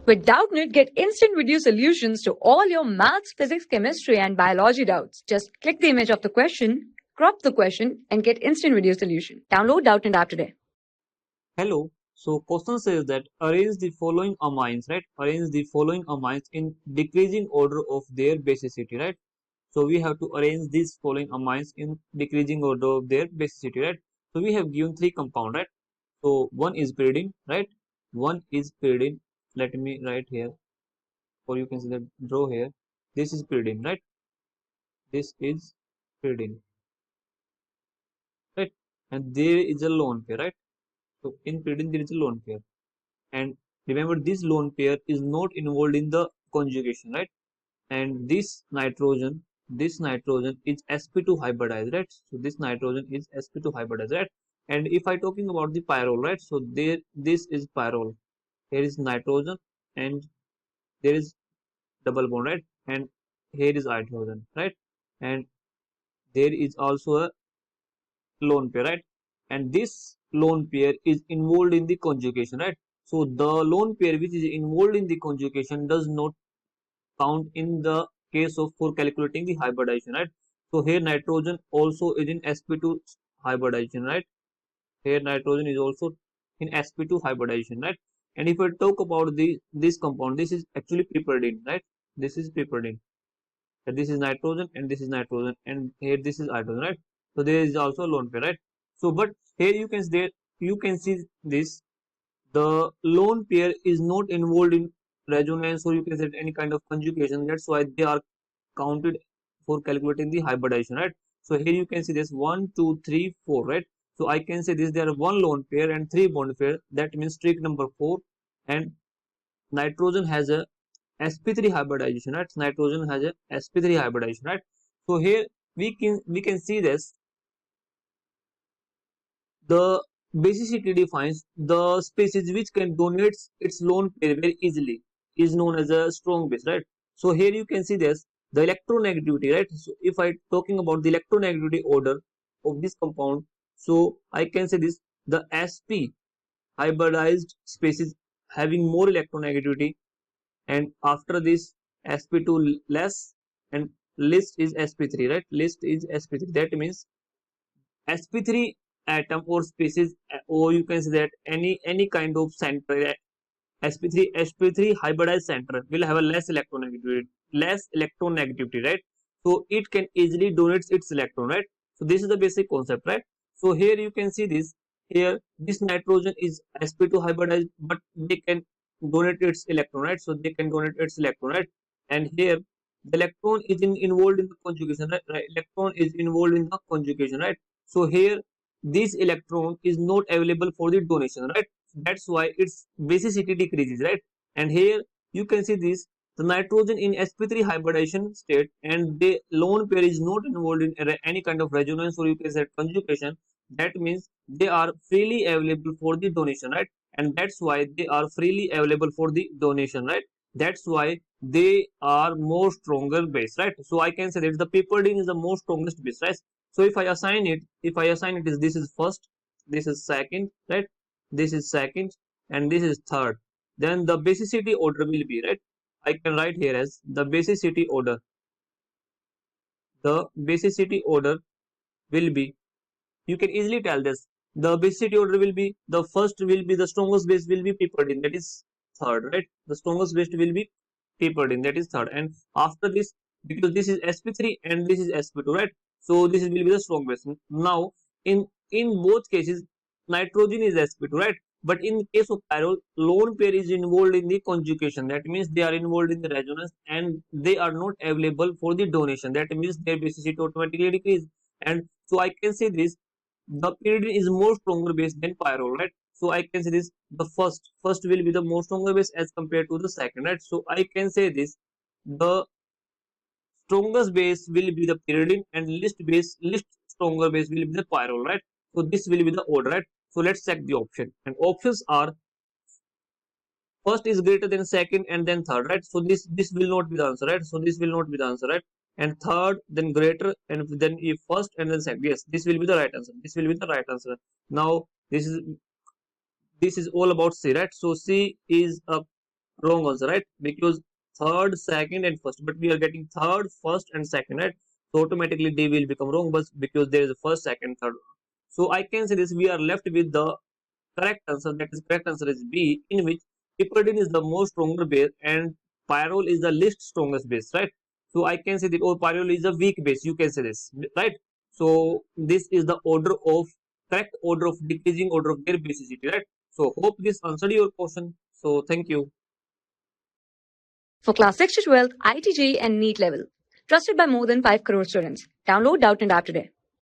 With Doubtnut, get instant video solutions to all your maths, physics, chemistry, and biology doubts. Just click the image of the question, crop the question, and get instant video solution. Download Doubtnut app today. Hello. So question says that arrange the following amines, right? Arrange the following amines in decreasing order of their basicity, right? So we have to arrange these following amines in decreasing order of their basicity, right? So we have given three compound, right? So one is pyridine, right? One is pyridine. Let me write here, or you can see that draw here. This is pyridine, right? This is pyridine, right? And there is a lone pair, right? So in pyridine there is a lone pair. And remember, this lone pair is not involved in the conjugation, right? And this nitrogen is sp2 hybridized, right? So this nitrogen is sp2 hybridized, right? And if I talking about the pyrrole, right? So there, this is pyrrole. Here is nitrogen and there is double bond, right? And here is hydrogen, right? And there is also a lone pair, right? And this lone pair is involved in the conjugation, right? So the lone pair which is involved in the conjugation does not count in the case of for calculating the hybridization, right? So here nitrogen also is in sp2 hybridization, right? Here nitrogen is also in sp2 hybridization, right? And if I talk about the this compound, this is actually piperidine, right? This is piperidine. And this is nitrogen and this is nitrogen, and here this is hydrogen, right? So there is also a lone pair, right? So but here you can see this, the lone pair is not involved in resonance, or you can say any kind of conjugation. That's why they are counted for calculating the hybridization, right? So here you can see this 1 2 3 4, right? So I can say this, there are one lone pair and three bond pair. That means trick number 4. And nitrogen has a sp3 hybridization, right? Nitrogen has a sp3 hybridization, right? So here we can see this, the basicity defines the species which can donate its lone pair very easily is known as a strong base, right? So here you can see this, the electronegativity, right? So if I talking about the electronegativity order of this compound, so I can say this, the sp hybridized species having more electronegativity, and after this sp2 less, and list is sp3, right? List is sp3. That means sp3 atom or species, or you can say that any kind of center, sp3 hybridized center will have a less electronegativity, right? So it can easily donate its electron, right? So this is the basic concept, right? So here you can see this, here this nitrogen is sp2 hybridized, but they can donate its electron, right? So they can donate its electron, right? And here the electron is involved in the conjugation, right? Electron is involved in the conjugation, right? So here this electron is not available for the donation, right? That's why its basicity decreases, right? And here you can see this, the nitrogen in sp3 hybridization state, and the lone pair is not involved in any kind of resonance, or you can say conjugation. That means they are freely available for the donation, right? And that's why they are freely available for the donation, right? That's why they are more stronger base, right? So I can say that the piperidine is the most strongest base, right? So if I assign it, is this is first, this is second, right? This is second, and this is third. Then the basicity order will be, right? I can write here as the basicity order. The basicity order will be, you can easily tell this. The basicity order will be, the first will be, the strongest base will be piperidine, that is third, right? The strongest base will be piperidine, that is third. And after this, because this is sp3 and this is sp2, right? So this will be the strong base. Now in both cases nitrogen is sp2, right? But in case of pyrrole, lone pair is involved in the conjugation. That means they are involved in the resonance and they are not available for the donation. That means their basicity automatically decrease. And so I can say this, the pyridine is more stronger base than pyrrole, right? So I can say this, the first will be the more stronger base as compared to the second, right? So I can say this, the strongest base will be the pyridine, and least stronger base will be the pyrrole, right? So this will be the order, right? So let's check the option, and options are first is greater than second and then third, right? So this will not be the answer, right? So this will not be the answer, right? And third, then greater, and then if first and then second. Yes, this will be the right answer. This will be the right answer. Now this is all about C, right? So C is a wrong answer, right? Because third, second, and first, but we are getting third, first, and second, right? So automatically they will become wrong, but because there is a first, second, third. So I can say this: we are left with the correct answer. That is correct answer is B, in which piperidine is the most stronger base and pyrrole is the least strongest base, right? So I can say that pyrrole is a weak base. You can say this, right? So this is the order of correct order of decreasing order of their basicity, right? So hope this answered your question. So thank you. For class 6 to 12, IIT JEE and NEET level. Trusted by more than 5 crore students. Download Doubtnut app today.